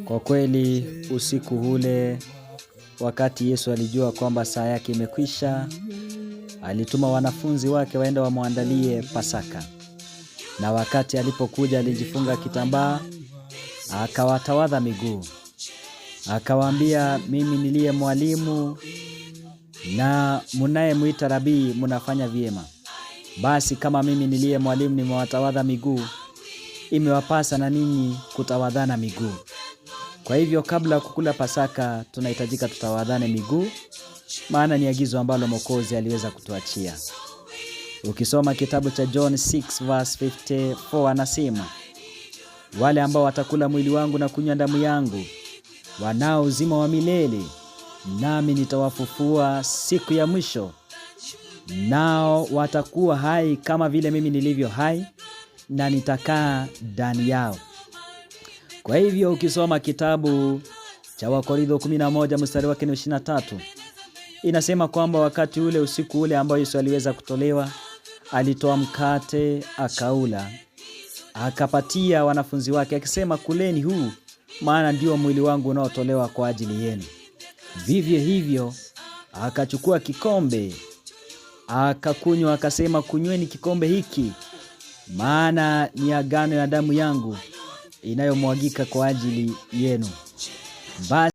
Kwa kweli usiku ule, wakati Yesu alijua kwamba saa yake imekwisha, alituma wanafunzi wake waende wamwandalie Pasaka. Na wakati alipokuja alijifunga kitambaa, akawatawadha miguu. Akawaambia, mimi niliye mwalimu na mnayemuita rabii mnafanya vyema. Basi kama mimi niliye mwalimu nimewatawadha miguu, imewapasa na ninyi kutawadhana miguu. Kwa hivyo kabla kukula Pasaka tunahitajika tutawadhane miguu, maana ni agizo ambalo Mwokozi aliweza kutuachia. Ukisoma kitabu cha John 6 verse 54 anasema, wale ambao watakula mwili wangu na kunywa damu yangu wanao uzima wa milele, nami nitawafufua siku ya mwisho. Nao watakuwa hai kama vile mimi nilivyo hai, na nitakaa ndani yao. Kwa hivyo ukisoma kitabu cha Wakorintho 11 mstari wake 23, inasema kwamba wakati ule, usiku ule ambao Yesu aliweza kutolewa, alitoa mkate akaula, akapatia wanafunzi wake akisema, kuleni huu, maana ndio mwili wangu unaotolewa kwa ajili yenu. Vivyo hivyo akachukua kikombe, akakunywa, akasema, kunyweni kikombe hiki, maana ni agano ya damu yangu inayomwagika kwa ajili yenu. Basi